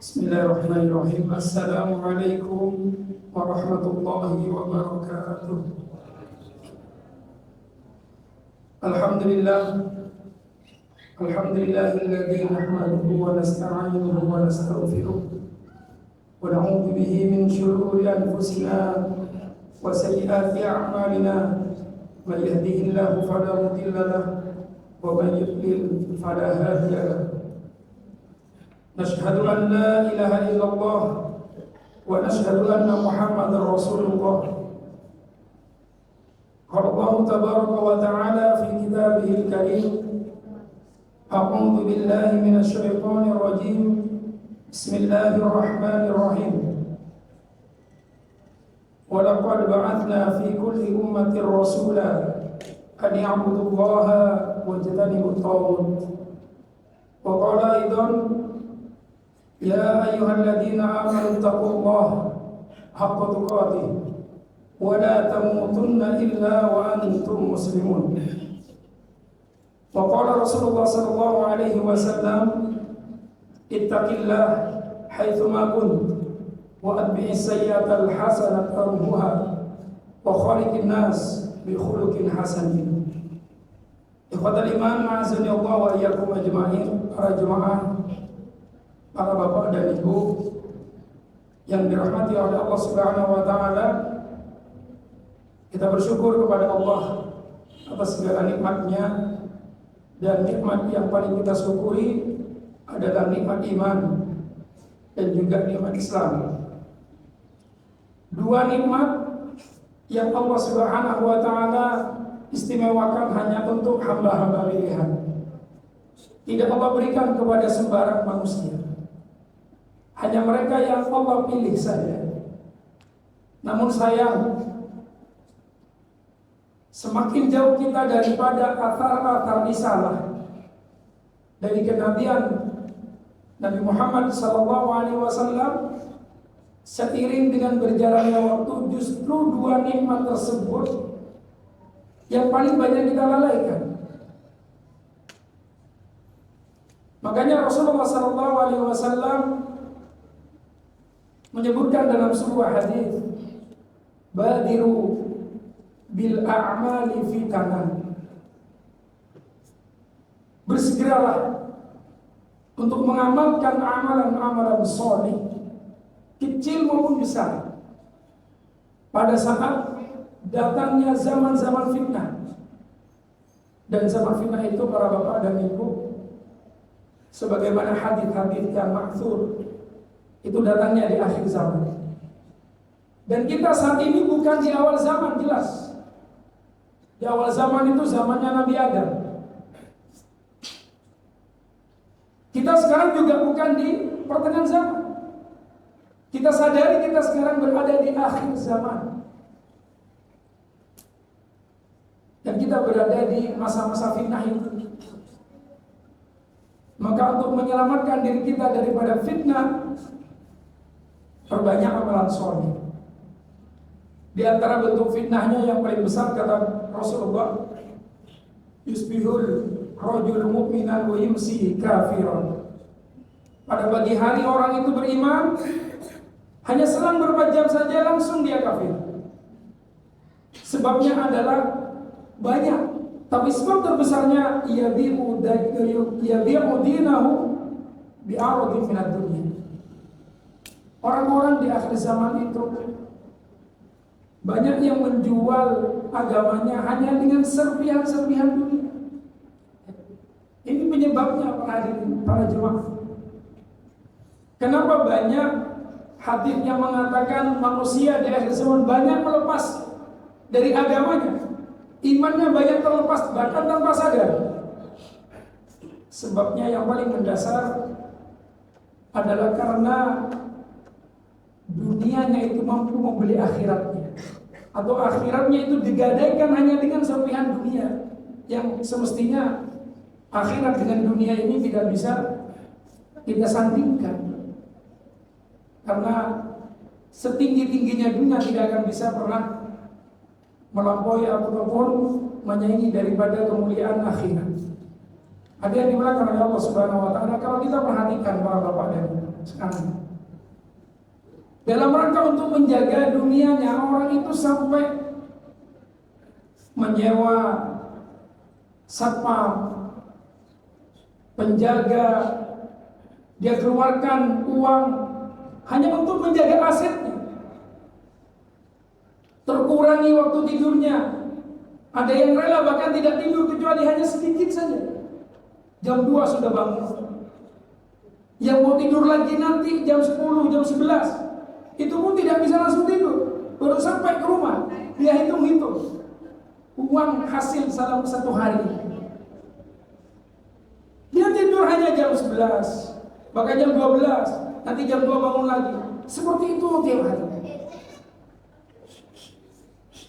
Bismillahirrahmanirrahim. Assalamualaikum warahmatullahi wabarakatuh. Alhamdulillah. Alhamdulillahilladzi nahmaduhu wa nasta'inuhu wa nastaghfiruh wa na'udzu bihi min shururi anfusina wa sayyiati a'malina. May yahdihillahu fala mudilla lahu wa may yudlil fala hadiya lahu. نشهد أن لا إله إلا الله ونشهد أن محمد رسول الله. قال الله تبارك وتعالى في كتابه الكريم: أعوذ بالله من الشيطان الرجيم. بسم الله الرحمن الرحيم. ولقد بعثنا في كل أمة رسولا أن يعبدوا الله واجتنبوا الطاغوت. وقال أيضا: يا أيها الذين آمنوا اتقوا الله حق تقاته ولا تموتن إلا وأنتم مسلمون. وقال رسول الله صلى الله عليه وسلم: اتق الله حيثما كنت وأتبع السيئة الحسنة تمحها وخالق الناس بخلق حسن. Ikhwatal iman, ma'azani Allah wa iyyakum ajma'in. Para jemaah, para bapak dan ibu yang dirahmati oleh Allah Subhanahu wa taala, kita bersyukur kepada Allah atas segala nikmatnya, dan nikmat yang paling kita syukuri adalah nikmat iman dan juga nikmat Islam. Dua nikmat yang Allah Subhanahu wa taala istimewakan hanya untuk hamba-hamba pilihan. Tidak Allah berikan kepada sembarang manusia. Hanya mereka yang Allah pilih saja. Namun sayang, semakin jauh kita daripada athar-athar risalah dari kenabian Nabi Muhammad SAW, seiring dengan berjalannya waktu, justru dua nikmat tersebut yang paling banyak kita lalaikan. Makanya Rasulullah SAW menyebutkan dalam sebuah hadis, badiru bil a'mali fitanan. Bersegeralah untuk mengamalkan amalan-amalan soleh, kecil maupun besar, pada saat datangnya zaman-zaman fitnah. Dan zaman fitnah itu, para bapak dan ibu, sebagaimana hadis-hadis yang maksur, itu datangnya di akhir zaman. Dan kita saat ini bukan di awal zaman, jelas. Di awal zaman itu zamannya Nabi Adam. Kita sekarang juga bukan di pertengahan zaman. Kita sadari kita sekarang berada di akhir zaman. Dan kita berada di masa-masa fitnah itu. Maka untuk menyelamatkan diri kita daripada fitnah, perbanyak amalan soleh. Di antara bentuk fitnahnya yang paling besar, kata Rasulullah, yusbihul rajul mu'minan wa yumsi kafiran. Pada pagi hari orang itu beriman, hanya selang beberapa jam saja langsung dia kafir. Sebabnya adalah banyak, tapi sebab terbesarnya yabi'u dinahu bi'aradin minad dunya. Orang-orang di akhir zaman itu banyak yang menjual agamanya hanya dengan serpihan-serpihan dunia. Ini penyebabnya, para jemaah. Kenapa banyak hadis yang mengatakan manusia di akhir zaman banyak melepas dari agamanya? Imannya banyak terlepas, bahkan tanpa sadar. Sebabnya yang paling mendasar adalah karena dunianya itu mampu membeli akhiratnya, atau akhiratnya itu digadaikan hanya dengan serpihan dunia, yang semestinya akhirat dengan dunia ini tidak bisa kita sandingkan. Karena setinggi-tingginya dunia tidak akan bisa pernah melampaui ataupun menyaingi daripada kemuliaan akhirat. Ada yang dimulakan oleh Allah Subhanahu wa taala. Kalau kita perhatikan para bapak dan sekarang, dalam rangka untuk menjaga dunianya, orang itu sampai menyewa satpam, penjaga, dia keluarkan uang hanya untuk menjaga asetnya. Terkurangi waktu tidurnya. Ada yang rela bahkan tidak tidur kecuali hanya sedikit saja. Jam 2 sudah bangun. Yang mau tidur lagi nanti jam 10, jam 11. Itu pun tidak bisa langsung tidur. Baru sampai ke rumah, dia hitung-hitung uang hasil dalam satu hari. Dia tidur hanya jam 11, bahkan jam 12, nanti jam 2 bangun lagi. Seperti itu tiap hari.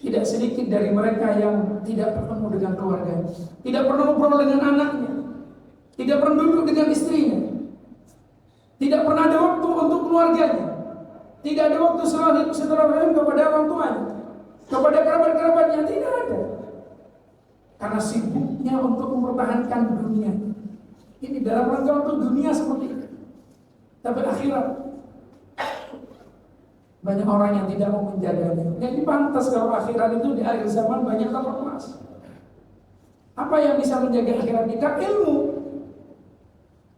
Tidak sedikit dari mereka yang tidak bertemu dengan keluarganya, tidak pernah ngobrol dengan anaknya, tidak pernah duduk dengan istrinya, tidak pernah ada waktu untuk keluarganya, tidak ada waktu setelah rahim kepada orang tuanya, kepada kerabat-kerabatnya, tidak ada. Karena sibuknya untuk mempertahankan dunia. Ini dalam rangka untuk dunia seperti itu. Tapi akhirat, banyak orang yang tidak mau menjaganya. Jadi pantas kalau akhirat itu di akhir zaman banyak terlepas. Apa yang bisa menjaga akhirat kita? Ilmu.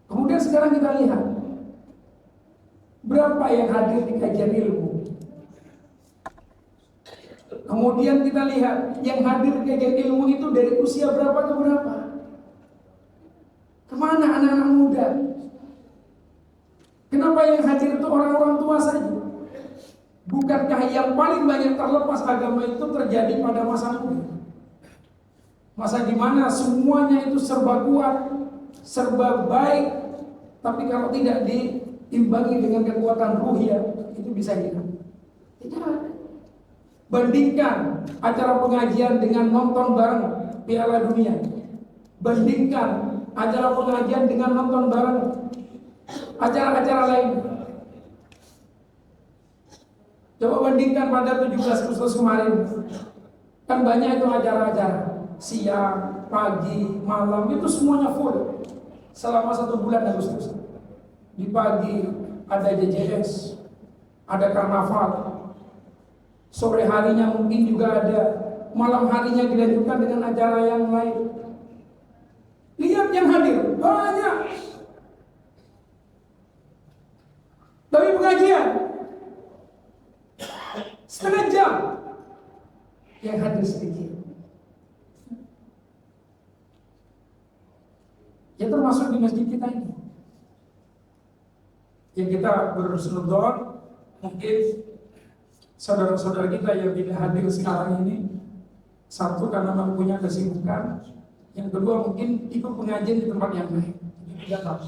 Kemudian sekarang kita lihat berapa yang hadir di kajian ilmu. Kemudian kita lihat yang hadir di kajian ilmu itu dari usia berapa ke berapa. Kemana anak-anak muda? Kenapa yang hadir itu orang-orang tua saja? Bukankah yang paling banyak terlepas agama itu terjadi pada masa muda? Masa dimana semuanya itu serba kuat, serba baik, tapi kalau tidak diimbangi dengan kekuatan ruhiyah, itu bisa hilang. Tidak ada. Bandingkan acara pengajian dengan nonton bareng Piala Dunia. Bandingkan acara pengajian dengan nonton bareng acara-acara lain. Coba bandingkan pada 17 Agustus kemarin. Kan banyak itu acara-acara, siang, pagi, malam, itu semuanya full selama 1 bulan Agustus. Di pagi ada JJS, ada karnaval, sore harinya mungkin juga ada, malam harinya dilanjutkan dengan acara yang lain. Lihat yang hadir, banyak. Tapi pengajian setengah jam, yang hadir sedikit. Ya termasuk di masjid kita ini. Yang kita bersenudon, mungkin saudara-saudara kita yang tidak hadir sekarang ini, satu karena mempunyai kesibukan, yang kedua mungkin ikut pengajian di tempat yang lain, tidak tahu.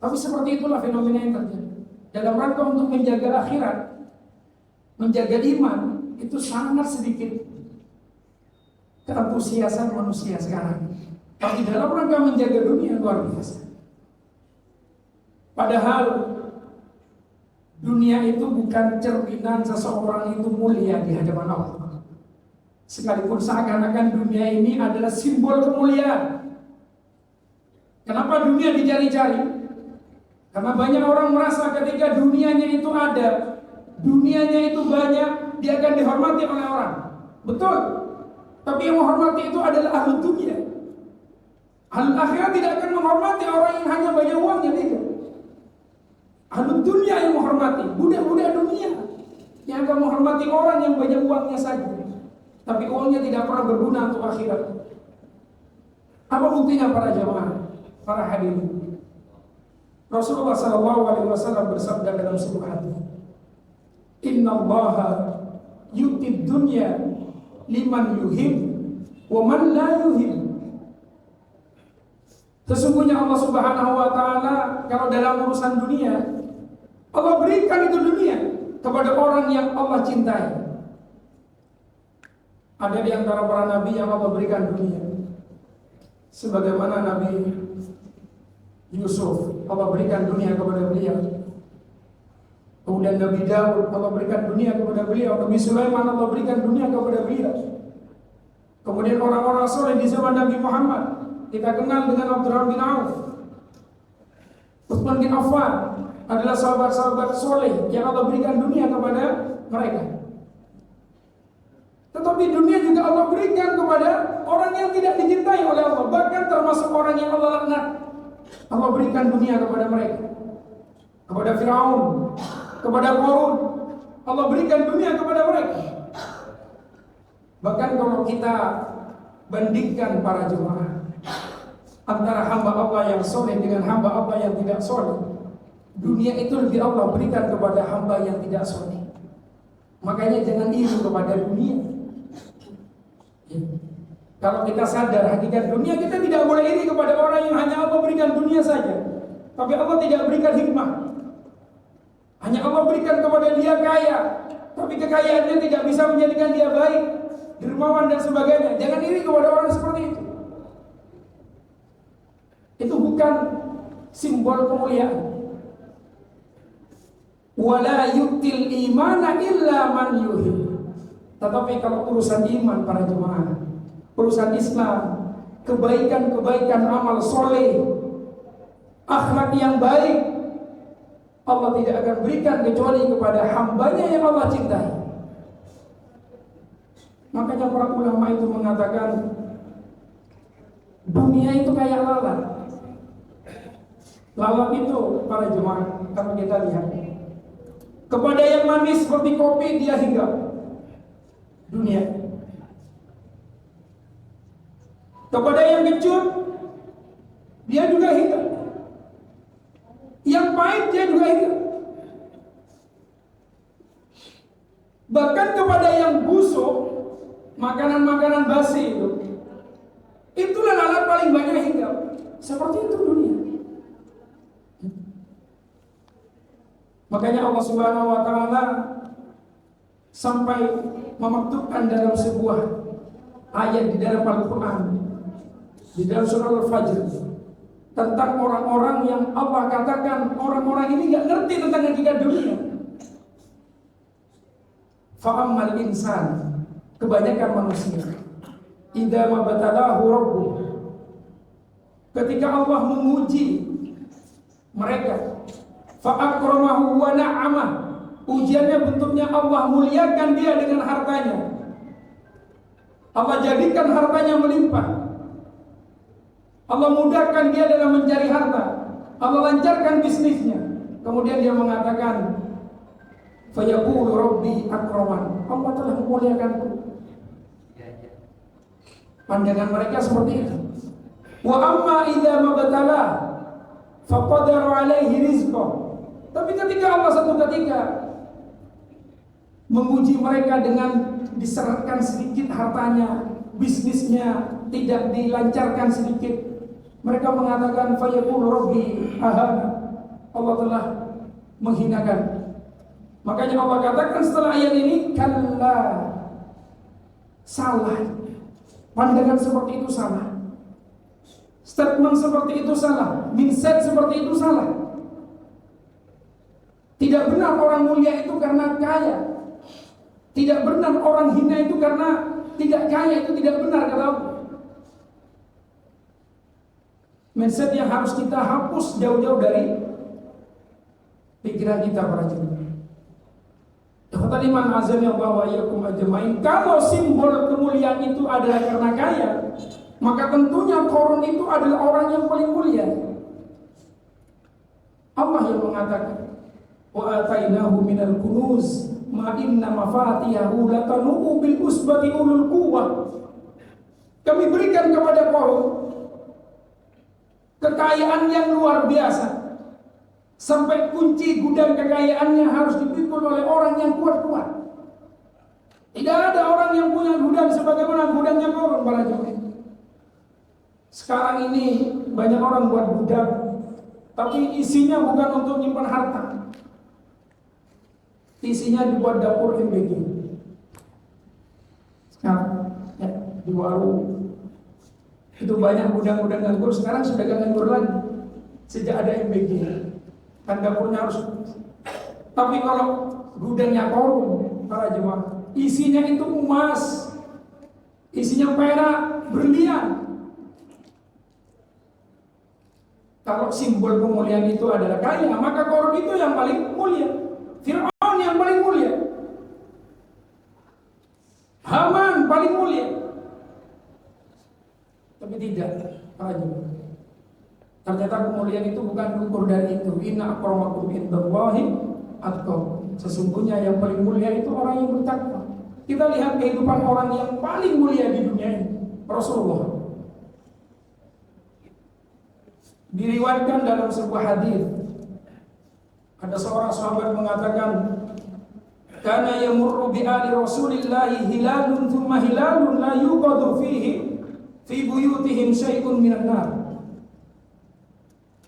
Tapi seperti itulah fenomena yang terjadi. Dalam rangka untuk menjaga akhirat, menjaga iman, itu sangat sedikit keantusiasan manusia sekarang. Tapi dalam rangka menjaga dunia luar biasa. Padahal dunia itu bukan cerminan seseorang itu mulia di hadapan Allah. Sekalipun seakan-akan dunia ini adalah simbol kemuliaan. Kenapa dunia dicari-cari? Karena banyak orang merasa ketika dunianya itu ada, dunianya itu banyak, dia akan dihormati oleh orang. Betul. Tapi yang menghormati itu adalah ahli dunia. Ahli akhirat tidak akan menghormati orang yang hanya banyak uangnya, tidak. Ahli dunia yang menghormati, budak-budak dunia yang akan menghormati orang yang banyak uangnya saja. Tapi uangnya tidak pernah berguna untuk akhirat. Apa buktinya para jamaah, para hadirin? Rasulullah SAW bersabda dalam sebuah hadis, Inna Allaha yu'tid dunya liman yuhib wa man la yuhib. Sesungguhnya Allah Subhanahu wa taala kalau dalam urusan dunia, Allah berikan itu dunia kepada orang yang Allah cintai. Ada di antara para nabi yang Allah berikan dunia, sebagaimana Nabi Yusuf, Allah berikan dunia kepada beliau. Kemudian Nabi Daud, Allah berikan dunia kepada beliau. Nabi Sulaiman, Allah berikan dunia kepada beliau. Kemudian orang-orang soleh di zaman Nabi Muhammad, Kita kenal dengan Abdurrahman bin Auf. Utsman bin Affan adalah sahabat-sahabat soleh yang Allah berikan dunia kepada mereka. Tetapi dunia juga Allah berikan kepada orang yang tidak dicintai oleh Allah, bahkan termasuk orang yang Allah laknat. Allah berikan dunia kepada mereka, kepada Firaun, kepada Qarun. Allah berikan dunia kepada mereka. Bahkan kalau kita bandingkan para jemaah antara hamba Allah yang soleh dengan hamba Allah yang tidak soleh, dunia itu lebih Allah berikan kepada hamba yang tidak soleh. Makanya jangan iri kepada dunia. Kalau kita sadar hakikat dunia, kita tidak boleh iri kepada orang yang hanya Allah berikan dunia saja, tapi Allah tidak berikan hikmah. Hanya Allah berikan kepada dia kaya, tapi kekayaannya tidak bisa menjadikan dia baik, dermawan dan sebagainya. Jangan iri kepada orang seperti itu. Itu bukan simbol kemuliaan. Wala yu'til imana illa man yuhib. Tetapi kalau urusan iman para jemaah, urusan Islam, kebaikan-kebaikan amal soleh, akhlak yang baik, Allah tidak akan berikan kecuali kepada hambanya yang Allah cintai. Makanya para ulama itu mengatakan dunia itu kayak lalat. Lalat itu para jemaah, kalau kita lihat, kepada yang manis seperti kopi dia hinggap dunia. Kepada yang kecut dia juga hinggap. Yang pahit dia juga hinggap. Bahkan kepada yang busuk, makanan-makanan basi itulah lalat paling banyak hinggap. Seperti itu dunia. Makanya Allah Subhanahu wa taala sampai memaktubkan dalam sebuah ayat di dalam Al-Qur'an, di dalam surah Al-Fajr, tentang orang-orang yang Allah katakan orang-orang ini gak ngerti tentang hakikat dunia. Fa'ammal insan, kebanyakan manusia, idza mabtalahu rabbuh, ketika Allah menguji mereka, fa'akramahu wa na'amah, ujiannya bentuknya Allah muliakan dia dengan hartanya. Allah jadikan hartanya melimpah. Allah mudahkan dia dalam mencari harta. Allah lancarkan bisnisnya. Kemudian dia mengatakan, fayaqulu rabbi akraman, Allah telah memuliakanku. Pandangan mereka seperti itu. Wa amma idza mabtala faqadara alaihi rizqah. Tapi ketika Allah satu ketika menguji mereka dengan diseretkan sedikit hartanya, bisnisnya tidak dilancarkan sedikit, mereka mengatakan fayaqulu rabbi ahana, Allah telah menghinakan. Makanya Allah katakan setelah ayat ini, kalla, salah. Pandangan seperti itu salah. Statement seperti itu salah. Mindset seperti itu salah. Tidak benar orang mulia itu karena kaya. Tidak benar orang hina itu karena tidak kaya. Itu tidak benar kata Allah. Mindset yang harus kita hapus jauh-jauh dari pikiran kita para jemaah. Iman azan ya Allah wa iyyakum ajmain. Kalau simbol kemuliaan itu adalah karena kaya, maka tentunya Qarun itu adalah orang yang paling mulia. Allah yang mengatakan, wa atainahu minal kunuz ma inna mafatihahu latanu bil usbati ulul quwwah. Kami berikan kepada Qarun kekayaan yang luar biasa, sampai kunci gudang kekayaannya harus dipikul oleh orang yang kuat-kuat. Tidak ada orang yang punya gudang sebagaimana gudangnya Qarun para jemaah. Sekarang ini banyak orang buat gudang, tapi isinya bukan untuk nyimpan harta. Isinya dibuat dapur MBG. Sekarang ya, di warung itu banyak gudang-gudang nganggur. Sekarang sudah gak nganggur lagi sejak ada MBG. Kan dapurnya harus. Tapi kalau gudangnya Qarun para jemaah, isinya itu emas, isinya perak, berlian. Kalau simbol kemuliaan itu adalah kaya, maka Qarun itu yang paling mulia, Fir'aun yang paling mulia, Haman paling mulia. Tapi tidak, para jemaah. Ternyata kemuliaan itu bukan ukur dari itu. Inna akramakum indallahi atqakum. Sesungguhnya yang paling mulia itu orang yang bertakwa. Kita lihat kehidupan orang yang paling mulia di dunia ini, Rasulullah. Diriwayatkan dalam sebuah hadis, ada seorang sahabat mengatakan, kana yamurru bi ali Rasulillahi hilalun thumma hilalun la yuqadu fihi fi buyutihim syai'un minan nar.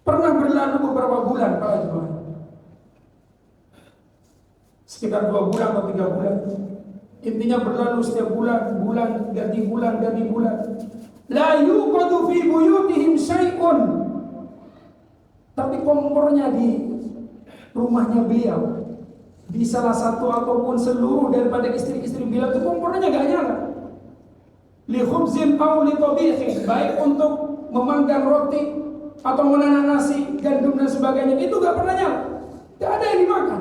Pernah berlalu beberapa bulan para jemaah, sekitar 2 bulan atau 3 bulan. Intinya berlalu setiap bulan ganti bulan. La yuqadu fi buyutihim syai'un. Tapi kompornya di rumahnya beliau, di salah satu ataupun seluruh daripada istri-istri beliau itu kompornya gak nyala. Li khubzin aw li tabikhin, baik untuk memanggang roti atau menanam nasi, gandum dan sebagainya, itu gak pernah nyala. Gak ada yang dimakan.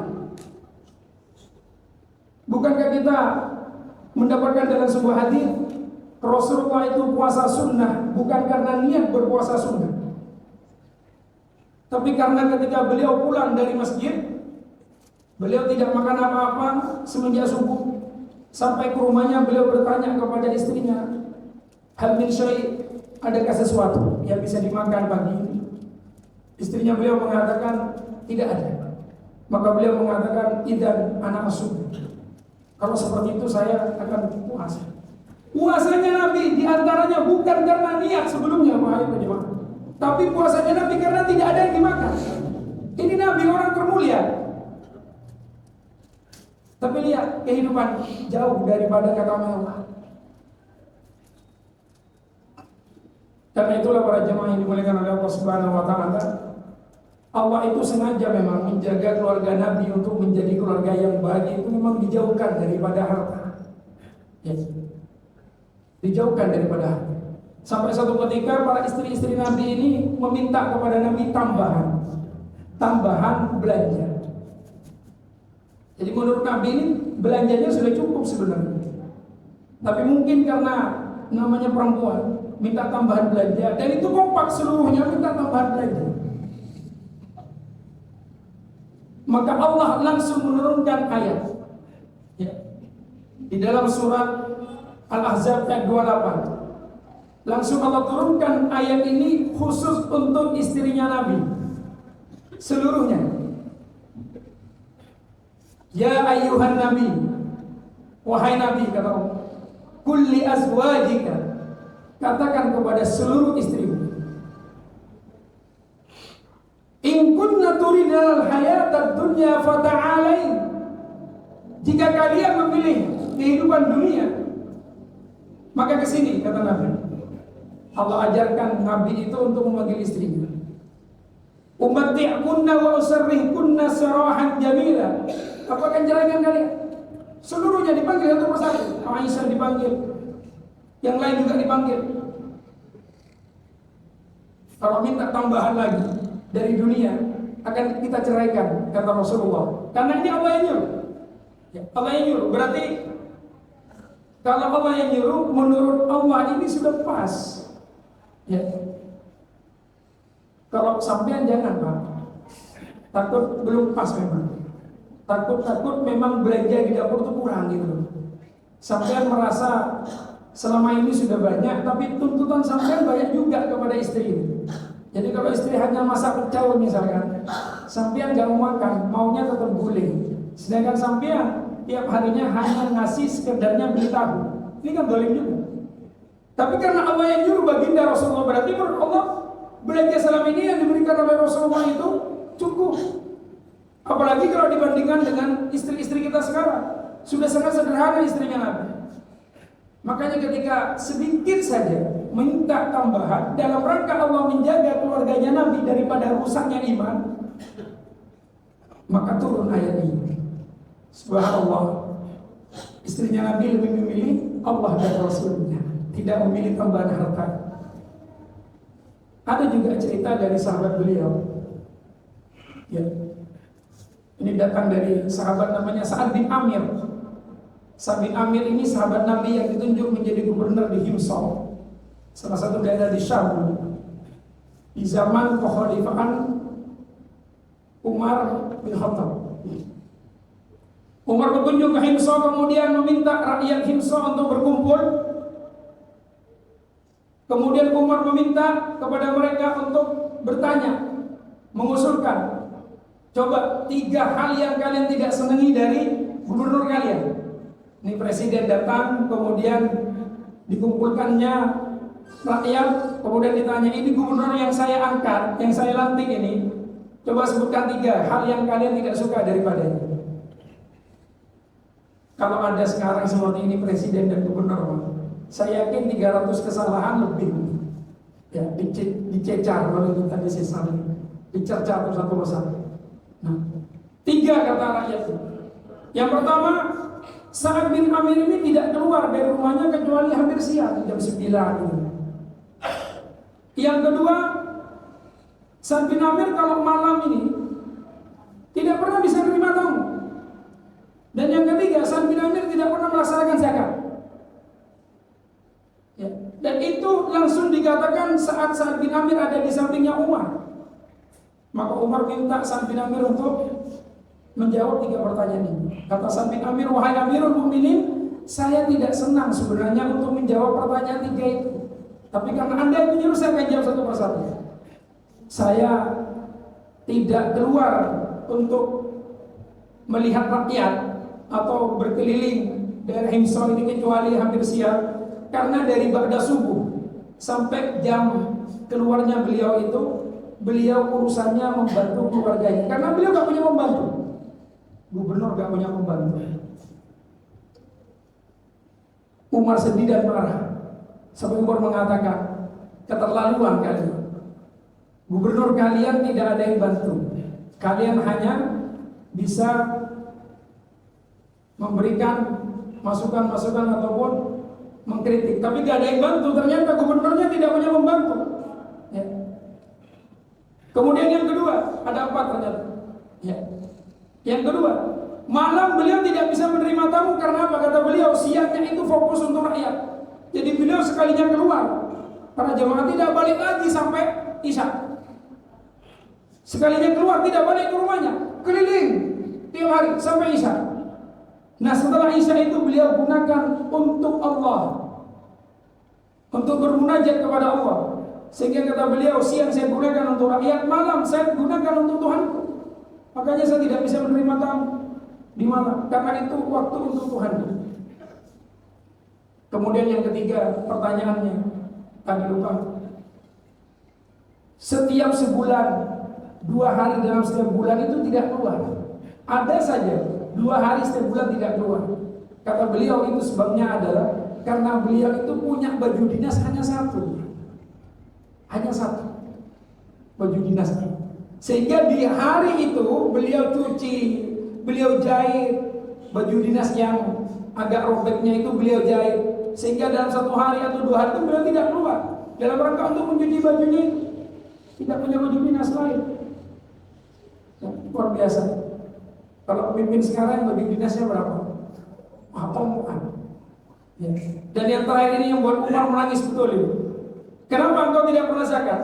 Bukankah kita mendapatkan dalam sebuah hadis, Rasulullah itu puasa sunnah bukan karena niat berpuasa sunnah, tapi karena ketika beliau pulang dari masjid, beliau tidak makan apa-apa semenjak subuh. Sampai ke rumahnya beliau bertanya kepada istrinya, hal min syai', adakah sesuatu yang bisa dimakan pagi ini? Istrinya beliau mengatakan tidak ada. Maka beliau mengatakan, idzan ana asum. Kalau seperti itu saya akan puasa. Puasanya Nabi diantaranya bukan karena niat sebelumnya, tapi puasanya Nabi karena tidak ada yang dimakan. Ini Nabi orang termulia. Tapi lihat kehidupan jauh daripada kata Allah. Karena itulah para jemaah yang dimuliakan oleh Allah Subhanahu wa taala, Allah itu sengaja memang menjaga keluarga Nabi untuk menjadi keluarga yang bahagia itu memang dijauhkan daripada harta. Ya. Dijauhkan daripada harta. Sampai satu ketika para istri-istri Nabi ini meminta kepada Nabi tambahan belanja. Jadi menurut Nabi ini belanjanya sudah cukup sebenarnya. Tapi mungkin karena namanya perempuan minta tambahan belanja, dan itu kompak seluruhnya minta tambahan belanja. Maka Allah langsung menurunkan ayat, ya, di dalam surat Al-Ahzab ayat 28. Langsung Allah turunkan ayat ini khusus untuk istrinya Nabi seluruhnya. Ya ayyuhan Nabi, wahai Nabi, kata Allah, kulli azwajika, katakan kepada seluruh istrimu, in kunna turidal hayatad dunya fata'alain, jika kalian memilih kehidupan dunia maka kesini, kata Nabi. Allah ajarkan Nabi itu untuk memanggil istrinya. Umatti'kunna wa usarrihkunna sarahan jamila. Aku akan ceraikan kalian. Seluruhnya dipanggil satu persatu. Aisyah dipanggil, yang lain juga dipanggil. Kalau minta tambahan lagi dari dunia akan kita ceraikan, kata Rasulullah. Karena ini Allah yang nyuruh. Ya, Allah yang nyuruh. Berarti kalau Allah yang nyuruh, menurut Allah ini sudah pas. Ya. Kalau sampean jangan, Pak. Takut belum pas memang. Takut memang belanja di dapur itu kurang gitu. Sampean merasa selama ini sudah banyak, tapi tuntutan sampean banyak juga kepada istri. Jadi kalau istri hanya masak pecel misalkan, sampean nggak mau makan, maunya tetap guling. Sedangkan sampean tiap harinya hanya ngasih sekedarnya beli tahu. Ini kan zalim juga. Tapi karena Allah yang nyuruh baginda Rasulullah, berarti menurut Allah belanja selama ini yang diberikan oleh Rasulullah itu cukup. Apalagi kalau dibandingkan dengan istri-istri kita sekarang, sudah sangat sederhana istrinya Nabi. Makanya ketika sedikit saja minta tambahan dalam rangka Allah menjaga keluarganya Nabi daripada rusaknya iman, maka turun ayat ini. Subhanallah, istrinya Nabi lebih memilih Allah dan Rasulnya, tidak memilih tambahan harta. Ada juga cerita dari sahabat beliau. Ya. Ini datang dari sahabat namanya Sa'ad bin Amir. Sa'ad bin Amir ini sahabat Nabi yang ditunjuk menjadi gubernur di Himsa, salah satu daerah di Syam, di zaman kekhalifahan Umar bin Khattab. Umar berkunjung ke Himsa, kemudian meminta rakyat Himsa untuk berkumpul. Kemudian Umar meminta kepada mereka untuk bertanya, mengusulkan, coba 3 hal yang kalian tidak senangi dari gubernur kalian. Ini presiden datang, kemudian dikumpulkannya rakyat, kemudian ditanya, ini gubernur yang saya angkat, yang saya lantik ini, coba sebutkan 3 hal yang kalian tidak suka daripadanya. Kalau ada sekarang seperti ini presiden dan gubernur, saya yakin 300 kesalahan lebih ya dicecar oleh kita di sisa ini, dicerca satu persatu. Nah, 3 kata rakyat itu. Yang pertama, Sa'ad bin Amir ini tidak keluar dari rumahnya kecuali hampir siang, jam 9 ini. Yang kedua, Sa'ad bin Amir kalau malam ini tidak pernah bisa menerima tamu. Dan yang ketiga, Sa'ad bin Amir tidak pernah melaksanakan zakat. Ya. Dan itu langsung dikatakan saat Sa'ad bin Amir ada di sampingnya Umar. Maka Umar minta Sa'ad bin Amir untuk menjawab 3 pertanyaan ini. Kata Sa'ad bin Amir, wahai Amirul Mukminin, saya tidak senang sebenarnya untuk menjawab pertanyaan 3 itu. Tapi karena Anda yang menyuruh, saya akan jawab satu persatu. Saya tidak keluar untuk melihat rakyat atau berkeliling daerah Himsa ini kecuali hampir siang, karena dari ba'da subuh sampai jam keluarnya beliau itu, beliau urusannya membantu keluarganya, karena beliau gak punya pembantu. Gubernur gak punya pembantu. Umar sedih dan marah sampai Umar mengatakan, keterlaluan kalian. Gubernur kalian tidak ada yang bantu. Kalian hanya bisa memberikan masukan-masukan ataupun mengkritik, tapi gak ada yang bantu. Ternyata gubernurnya tidak punya pembantu. Ya. Kemudian yang kedua, ada apa ternyata? Ya. Yang kedua, malam beliau tidak bisa menerima tamu karena apa? Kata beliau, siangnya itu fokus untuk rakyat. Jadi beliau sekalinya keluar, para jemaah tidak balik lagi sampai Isya. Sekalinya keluar tidak balik ke rumahnya, keliling tiap hari sampai Isya. Nah, setelah Isya itu beliau gunakan untuk Allah, untuk bermunajat kepada Allah. Sehingga kata beliau, siang saya gunakan untuk rakyat, malam saya gunakan untuk Tuhanku. Makanya saya tidak bisa menerima tamu di malam, karena itu waktu untuk Tuhan. Kemudian yang ketiga, pertanyaannya tadi lupa. Setiap sebulan, 2 hari dalam setiap bulan itu tidak keluar. Ada saja 2 hari setiap bulan tidak keluar. Kata beliau, itu sebabnya adalah karena beliau itu punya baju dinas hanya 1. Hanya 1 baju dinasnya. Sehingga di hari itu beliau cuci, beliau jahit baju dinas yang agak robeknya itu beliau jahit. Sehingga dalam 1 hari atau 2 hari itu beliau tidak keluar dalam rangka untuk mencuci bajunya. Tidak punya baju dinas lain. Ya, luar biasa. Kalau pemimpin sekarang baju dinasnya berapa? Bukan. Ya. Dan yang terakhir ini yang buat Umar menangis betul itu. Kenapa engkau tidak pernah zakat?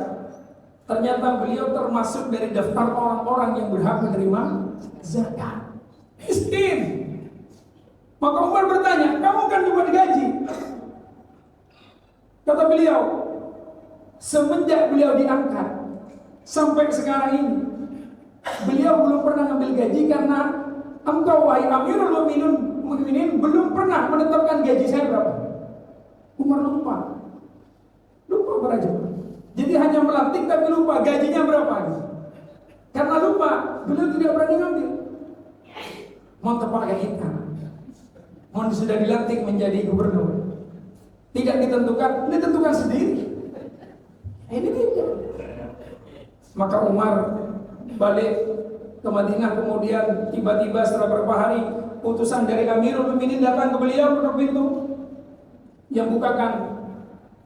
Ternyata beliau termasuk dari daftar orang-orang yang berhak menerima zakat. Miskin. Maka Umar bertanya, kamu kan dapat gaji? Kata beliau, semenjak beliau diangkat sampai sekarang ini, beliau belum pernah ngambil gaji karena engkau wahai Amirul Mukminin belum pernah menetapkan gaji saya berapa. Umar lupa beraja. Jadi hanya melantik tapi lupa gajinya berapa. Karena lupa, beliau tidak berani ngambil. Mau tepatkan kita, mau sudah dilantik menjadi gubernur, tidak ditentukan sendiri. Ini tidak. Maka Umar balik ke Madinah, kemudian tiba-tiba setelah beberapa hari utusan dari Amirul Mukminin datang ke beliau ke pintu. Yang bukakan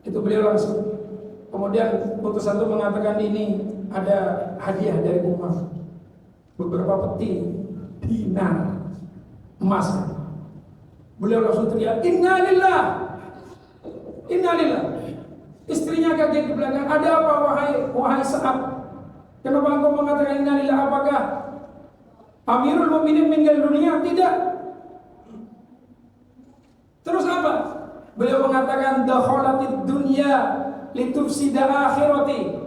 itu beliau langsung, Kemudian utusan itu mengatakan ini ada hadiah dari Umar, beberapa peti dinar emas. Beliau langsung teriak, innalillah, innalillah. Istrinya kaget di belakang, ada apa wahai Sa'ab? Kenapa engkau mengatakan innalillah? Apakah Amirul Mukminin meninggal dunia? Tidak. Terus apa? Beliau mengatakan dakhalatid dunya litufsida akhirati.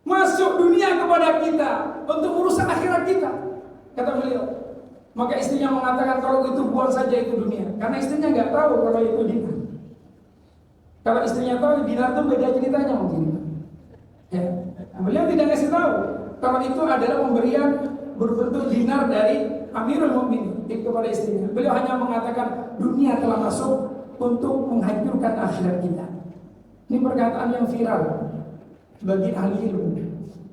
Masuk dunia kepada kita untuk merusak akhirat kita, kata beliau. Maka istrinya mengatakan kalau itu buang saja itu dunia, karena istrinya nggak tahu kalau itu dinar. Kalau istrinya tahu dinar itu beda ceritanya mungkin. Ya. Beliau tidak ngasih tahu kalau itu adalah pemberian berbentuk dinar dari Amirul Mukminin kepada istrinya. Beliau hanya mengatakan dunia telah masuk untuk menghancurkan akhirat kita. Ini perkataan yang viral bagi ahli ilmu.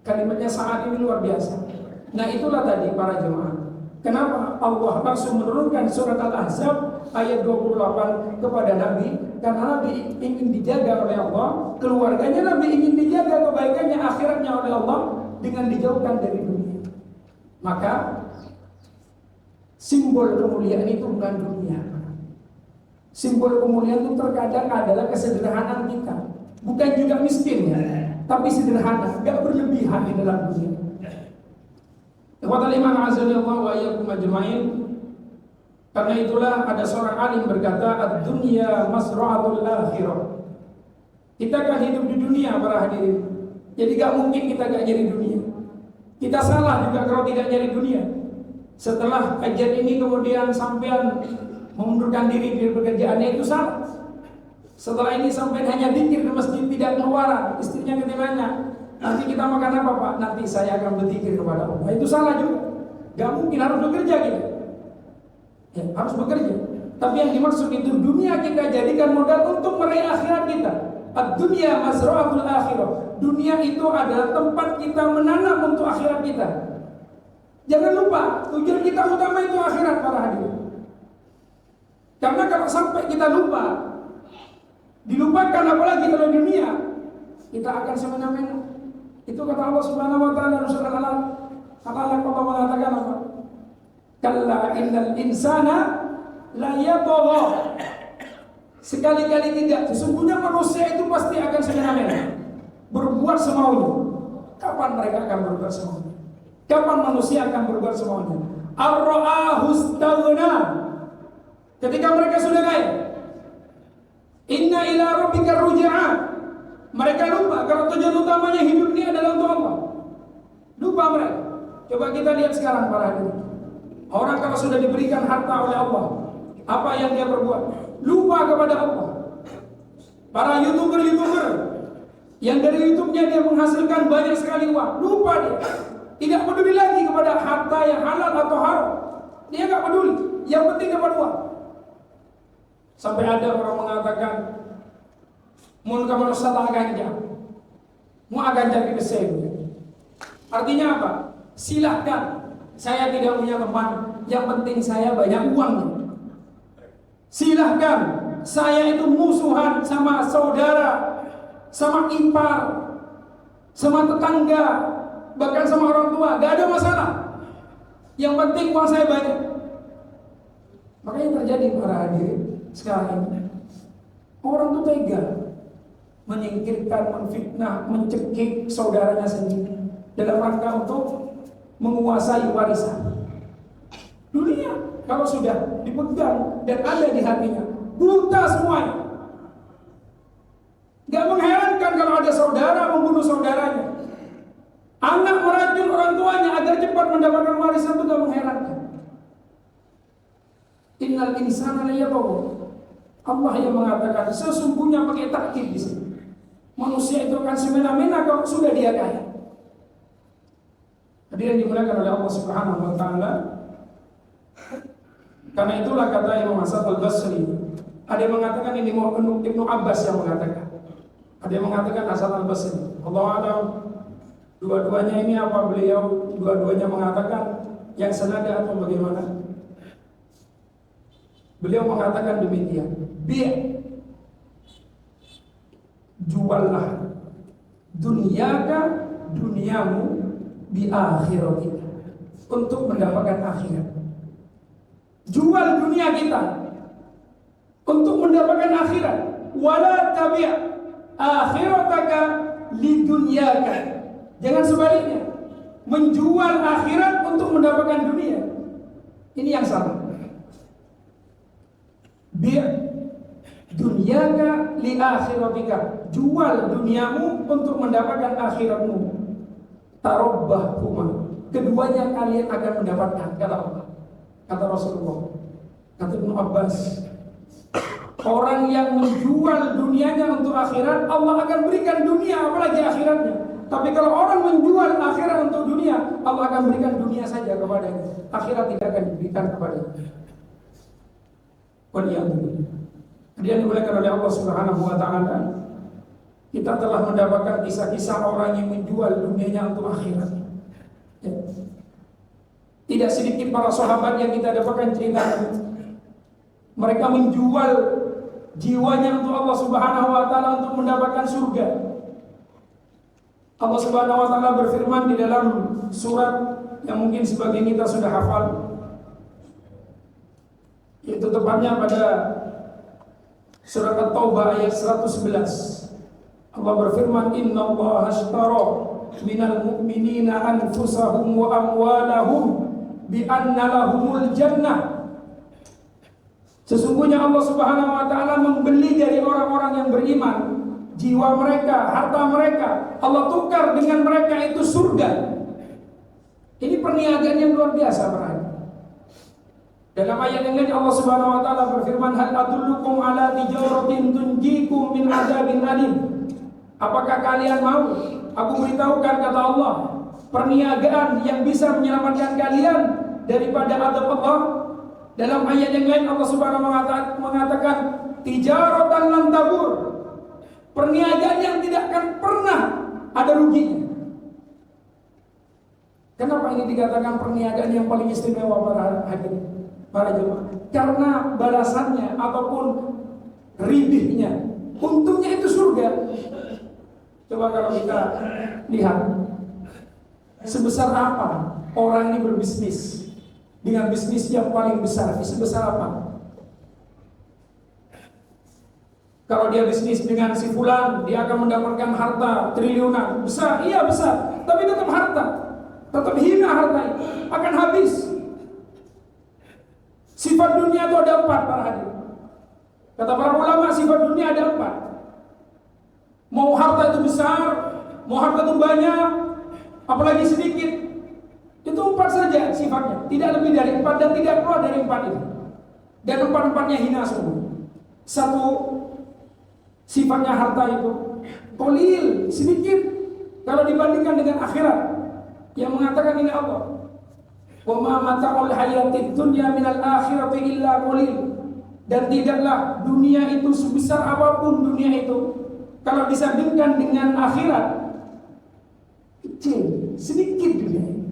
Kalimatnya saat ini luar biasa. Nah itulah tadi para jemaah, kenapa Allah langsung menurunkan surat Al-Ahzab ayat 28 kepada Nabi. Karena Nabi ingin dijaga oleh Allah, keluarganya Nabi ingin dijaga, kebaikannya, akhiratnya oleh Allah dengan dijauhkan dari dunia. Maka simbol kemuliaan itu bukan dunia. Simbol kemuliaan itu terkadang adalah kesederhanaan kita. Bukan juga miskin ya, tapi sederhana, gak berlebihan di dalam dunia. Ikhwatal iman azza wa iyyakum ajmain. Karena itulah ada seorang alim berkata, ad-dunya masra'atul akhirah. Kita kan hidup di dunia para hadirin. Jadi gak mungkin kita gak nyari dunia. Kita salah juga kalau tidak nyari dunia. Setelah kajian ini kemudian sampean mengundurkan diri dari pekerjaannya, itu salah. Setelah ini sampean hanya zikir di masjid tidak keluaran, istrinya ketimanya, nanti kita makan apa Pak? Nanti saya akan berzikir kepada Allah. Itu salah juga. Gak mungkin, harus bekerja kita. Ya, harus bekerja. Tapi yang dimaksud itu dunia kita jadikan modal untuk meraih akhirat kita. Ad-dunya mazra'atul akhirah. Dunia itu adalah tempat kita menanam untuk akhirat kita. Jangan lupa, tujuan kita utama itu akhirat para hadirin. Karena kalau sampai kita lupa, dilupakan apalagi kalau dunia, kita akan semena-mena. Itu kata Allah Subhanahu wa taala dalam surah Al-Alaq. Allah mengatakan apa? Kalla innal insana la yatagha. Sekali-kali tidak, sesungguhnya manusia itu pasti akan semena-mena, berbuat semaunya. Kapan mereka akan berbuat semaunya? Kapan manusia akan berbuat semaunya? Ar-ra'ahu istaghna. Ketika mereka sudah kaya. Inna ila rabbika ruj'a. Mereka lupa kalau tujuan utamanya hidup ini adalah untuk Allah. Lupa mereka. Coba kita lihat sekarang para hadirin. Orang kalau sudah diberikan harta oleh Allah, apa yang dia berbuat? Lupa kepada Allah. Para YouTuber yang dari YouTube-nya dia menghasilkan banyak sekali uang, lupa dia. Tidak peduli lagi kepada harta yang halal atau haram. Dia enggak peduli. Yang penting dapat uang. Sampai ada orang mengatakan, mun kamu salah ganja, mau ganja kita sendiri. Artinya apa? Silahkan. Saya tidak punya teman. Yang penting saya banyak uangnya. Silahkan. Saya itu musuhan sama saudara, sama ipar, sama tetangga, bahkan sama orang tua. Gak ada masalah. Yang penting uang saya banyak. Makanya terjadi para hadirin sekarang ini, orang itu tega menyingkirkan, menfitnah, mencekik saudaranya sendiri dalam rangka untuk menguasai warisan. Dunia kalau sudah dipegang dan ada di hatinya, buta semuanya. Gak mengherankan kalau ada saudara membunuh saudaranya, anak meracun orang tuanya agar cepat mendapatkan warisan, itu gak mengherankan. Innal insana la yatagha. Allah yang mengatakan sesungguhnya pakai takkid di sini. Manusia itu akan semena-mena kalau sudah dia kaya. Hadirin dimuliakan oleh Allah Subhanahu wa taala. Karena itulah kata Imam Hasan Al-Basri. Ada yang mengatakan ini Ibnu Abbas yang mengatakan. Ada yang mengatakan Hasan Al-Basri. Allah a'lam. Dua-duanya ini apa beliau dua-duanya mengatakan yang senada atau bagaimana? Beliau mengatakan demikian. juallah duniamu bi akhiratika, untuk mendapatkan akhirat. Jual dunia kita untuk mendapatkan akhirat. Wala tabi' akhirataka lidunyaka. Jangan sebaliknya, menjual akhirat untuk mendapatkan dunia. Ini yang salah. Bi' dunyaka li akhiratika. Jual duniamu untuk mendapatkan akhiratmu. Tarobbahuma. Keduanya kalian akan mendapatkan, kata Allah. Kata Rasulullah, kata Ibnu Abbas, orang yang menjual dunianya untuk akhirat, Allah akan berikan dunia, apalagi akhiratnya. Tapi kalau orang menjual akhirat untuk dunia, Allah akan berikan dunia saja kepadanya, akhirat tidak akan diberikan kepadanya. Kemudian dimuliakan oleh Allah Subhanahu wa Ta'ala, kita telah mendapatkan kisah-kisah orang yang menjual dunianya untuk akhirat. Ya. Tidak sedikit para sahabat yang kita dapatkan cerita, mereka menjual jiwanya untuk Allah Subhanahu wa Ta'ala untuk mendapatkan surga. Allah Subhanahu wa Ta'ala berfirman di dalam surat yang mungkin sebagian kita sudah hafal, yaitu tepatnya pada surat At-Taubah ayat 111. Allah berfirman, innallaha ashtara minal mu'minina anfusahum wa amwalahum bi anna lahumul jannah. Sesungguhnya Allah Subhanahu wa Ta'ala membeli dari orang-orang yang beriman jiwa mereka, harta mereka. Allah tukar dengan mereka itu surga. Ini perniagaan yang luar biasa, berarti. Dalam ayat yang lain Allah Subhanahu wa Ta'ala berfirman, hal adullukum ala tijaratin tunjikum min adzabin alim. Apakah kalian mau aku beritahukan, kata Allah, perniagaan yang bisa menyelamatkan kalian daripada azab Allah? Dalam ayat yang lain Allah Subhanahu wa Ta'ala mengatakan tijaratan lan tabur, perniagaan yang tidak akan pernah ada ruginya. Kenapa ini dikatakan perniagaan yang paling istimewa para hadirin, para jemaah? Karena balasannya ataupun ribihnya, untungnya itu surga. Coba kalau kita lihat sebesar apa orang ini berbisnis dengan bisnis yang paling besar, sebesar apa? Kalau dia bisnis dengan si fulan, dia akan mendapatkan harta triliunan. Besar, iya besar, tapi tetap harta, tetap hina harta itu, akan habis. Sifat dunia itu ada 4, para hadirin. Kata para ulama, sifat dunia ada 4. Mau harta itu besar, mau harta itu banyak, apalagi sedikit, itu 4 saja sifatnya, tidak lebih dari 4 dan tidak keluar dari 4 itu. Dan 4-4-nya hina semua. Satu, sifatnya harta itu qalil, sedikit kalau dibandingkan dengan akhirat. Yang mengatakan ini Allah, wa ma mata'ul hayatid dunya minal akhirati illa qalil. Dan tidaklah dunia itu sebesar apapun dunia itu, kalau disandingkan dengan akhirat, kecil, sedikit dunia ini.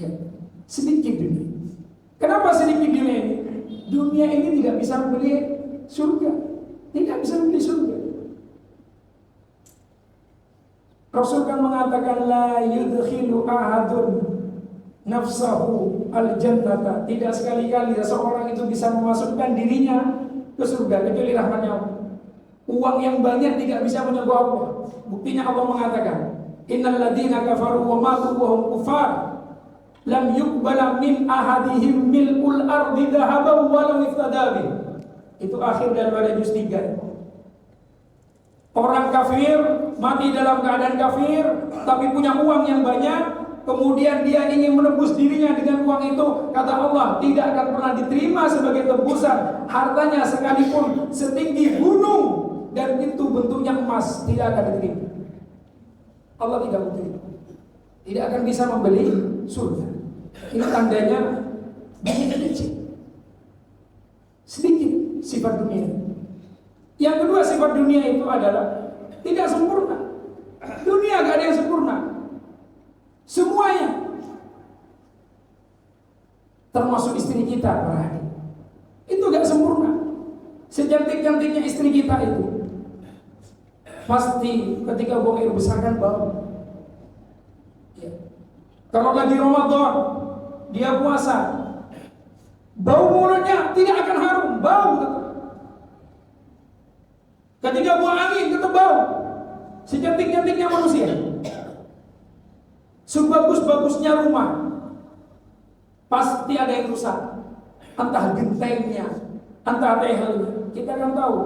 Ya, sedikit dunia. Kenapa sedikit dunia ini? Dunia ini tidak bisa membeli surga, tidak bisa membeli surga. Rasul kan mengatakan la yudkhilu ahadun nafsahu al-jannata. Tidak sekali-kali seorang itu bisa memasukkan dirinya ke surga kecuali rahmatnya Allah. Uang yang banyak tidak bisa menyembuh Allah. Buktinya Allah mengatakan, innal ladzina kafaru wa matu wa hum kufar lam yuqbala min ahadihim mil'ul ardi dhahaban walau iftada bih. Itu akhir daripada juz 3. Orang kafir mati dalam keadaan kafir, tapi punya uang yang banyak, kemudian dia ingin menebus dirinya dengan uang itu, kata Allah, tidak akan pernah diterima sebagai tebusan. Hartanya sekalipun setinggi gunung dan itu bentuknya emas, tidak akan diterima. Allah tidak menerima, tidak akan bisa membeli surga. Ini tandanya dunia kecil, sedikit sifat dunia. Yang kedua, sifat dunia itu adalah tidak sempurna. Dunia gak ada yang sempurna, semuanya, termasuk istri kita, berarti itu gak sempurna. Secantik-cantiknya istri kita itu, Pasti ketika buang air besar kan bau. Ya. Kalau lagi Ramadan, dia puasa, bau mulutnya tidak akan harum, bau tetap. Ketika buang angin tetap bau. Secantik-cantiknya manusia, sebagus-bagusnya rumah, pasti ada yang rusak. Entah gentengnya, entah tehelnya. Kita kan tahu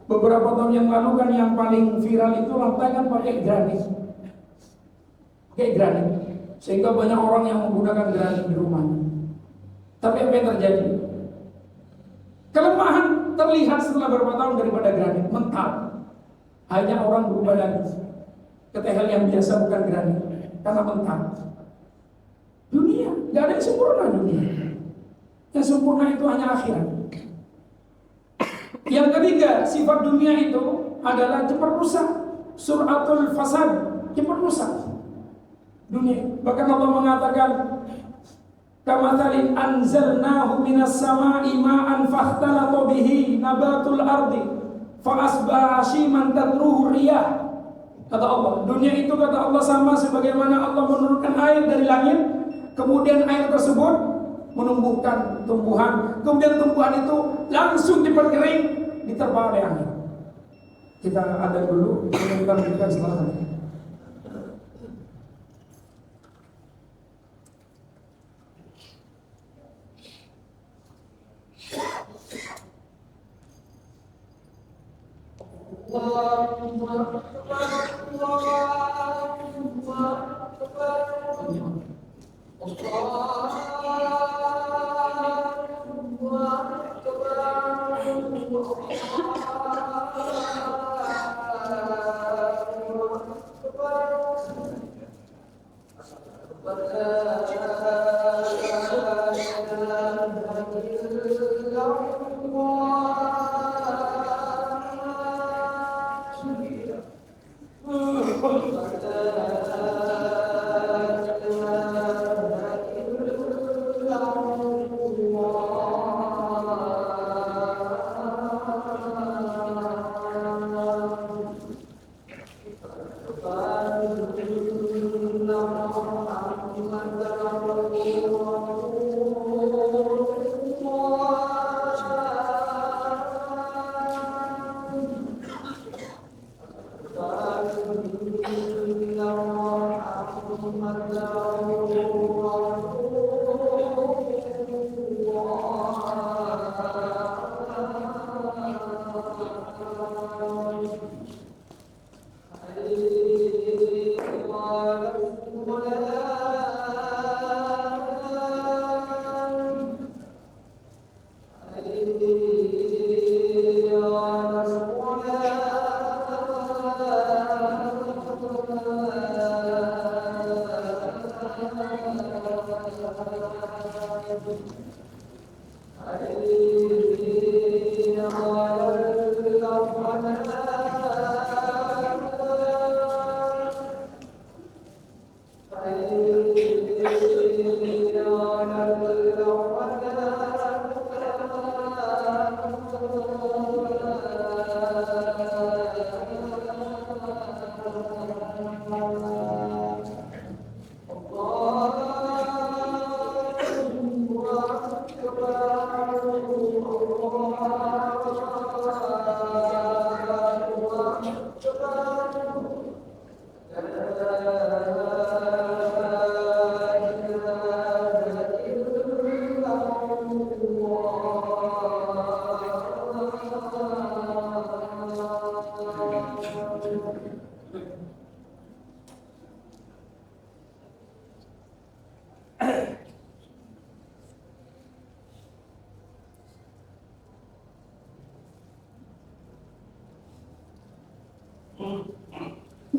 beberapa tahun yang lalu kan yang paling viral itu lantai kan pakai granit. Pakai granit. Sehingga banyak orang yang menggunakan granit di rumahnya. Tapi apa yang terjadi? Kelemahan terlihat setelah beberapa tahun daripada granit, mental. Hanya orang berubah lagi ke tehel yang biasa, bukan granit, karena mental. Dunia, gak ada yang sempurna dunia. Yang sempurna itu hanya akhirat. Yang ketiga, sifat dunia itu adalah cepat rusak. Suratul fasad, cepat rusak dunia. Bahkan Allah mengatakan, kamathalin anzalnahu minas sama'i ma'an fakhtalata bihi nabatul ardi fa asbaha hashiman tadruhu riyah. Kata Allah, dunia itu kata Allah sama sebagaimana Allah menurunkan air dari langit, kemudian air tersebut menumbuhkan tumbuhan, kemudian tumbuhan itu langsung cepat kering, diterpa oleh angin. Kita ada dulu, kita lanjutkan setelah ini.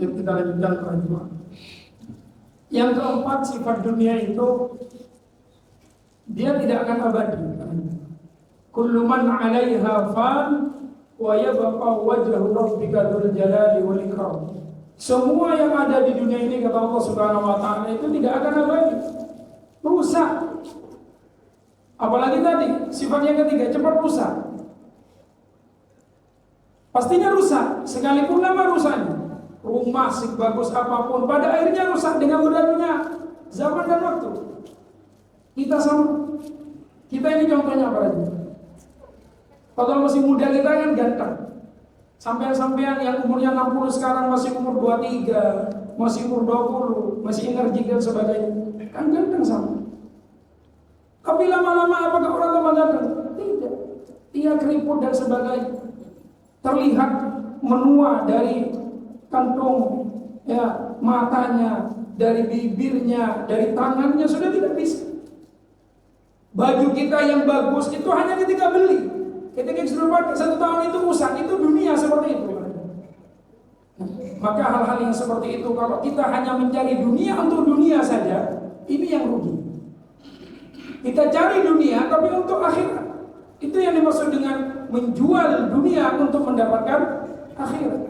Kita lanjutkan kedua. Yang keempat, sifat dunia itu dia tidak akan abadi. Kullu man 'alaiha fan wa yabqa wajhu rabbika dzul jalali wal ikram. Semua yang ada di dunia ini kata Allah Subhanahu wa taala itu tidak akan abadi. Rusak. Apalagi tadi sifat yang ketiga, cepat rusak. pastinya rusak. Sekalipun lama rusaknya, rumah sebagus apapun pada akhirnya rusak dengan berlalunya zaman dan waktu. Kita sama. Kita ini contohnya apa lagi? Kalau masih muda kita kan ganteng. Sampai-sampean yang umurnya 60 sekarang masih umur 23, masih umur 20, masih energik dan sebagainya. Kan ganteng sama. Tapi lama-lama apakah orang tambah ganteng? Tidak. Dia keriput dan sebagainya. Terlihat menua dari kantung, ya, matanya, dari bibirnya, dari tangannya, sudah tidak bisa. Baju kita yang bagus itu hanya ketika beli. Ketika sudah pakai 1 tahun itu rusak, itu dunia seperti itu. Maka hal-hal yang seperti itu, kalau kita hanya mencari dunia untuk dunia saja, ini yang rugi. Kita cari dunia tapi untuk akhirat. Itu yang dimaksud dengan menjual dunia untuk mendapatkan akhirat.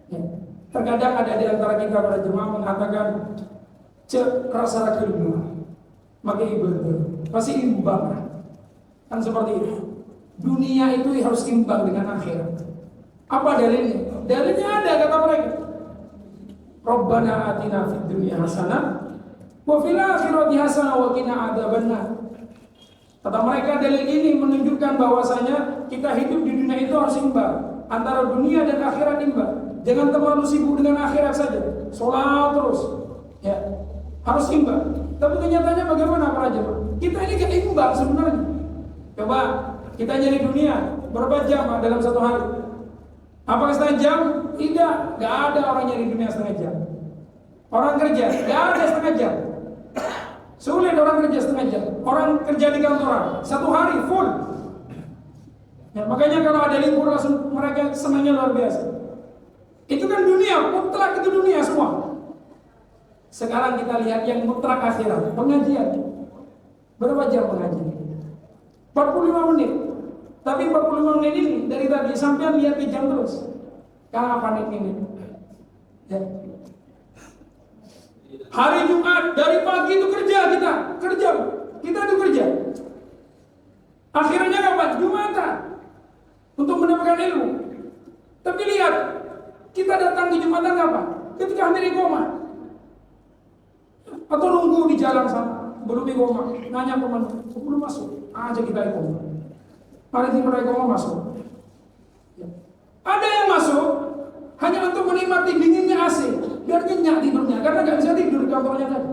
Ya. Terkadang ada di antara kita para jemaah mengatakan, cek rasa kedua, maka ibadah pasti imbang. Kan seperti itu. Dunia itu harus imbang dengan akhirat. Apa dalilnya? Dalilnya ada, kata mereka. Rabbana atina fid dunya hasanah wa fil akhirati hasanah wa qina adzabannar. Kata mereka, dalil ini menunjukkan bahwasanya kita hidup di dunia itu harus imbang antara dunia dan akhirat imbang. Jangan terlalu sibuk dengan akhirat saja, sholat terus, ya harus imbang. Tapi kenyataannya bagaimana para jemaah? Kita ini gak imbang sebenarnya. Coba kita nyari dunia berapa jam dalam 1 hari? Apakah setengah jam? Tidak, gak ada orang nyari dunia setengah jam. Orang kerja, gak ada setengah jam. Sulit orang kerja setengah jam. Orang kerja di kantoran 1 hari full. Ya, makanya kalau ada libur langsung mereka senangnya luar biasa. Itu kan dunia, mutlak itu dunia semua. Sekarang kita lihat yang mutlak akhirat, pengajian. Berapa jam pengajian? 45 menit. Tapi 45 menit ini dari tadi sampai lihat di jam terus. Karena panik ini. Ya. Hari Jumat dari pagi itu kerja kita itu kerja. Akhirnya kapan? Jumatan untuk mendapatkan ilmu. Tapi lihat, kita datang di Jumatan kapan? Ketika hampir iqomah. Atau nunggu di jalan sana, belum iqomah, nanya teman, belum masuk, aja kita iqomah. Mari kita iqomah masuk. Ada yang masuk hanya untuk menikmati dinginnya AC, biar kenyang tidurnya, karena nggak bisa tidur di kantornya tadi.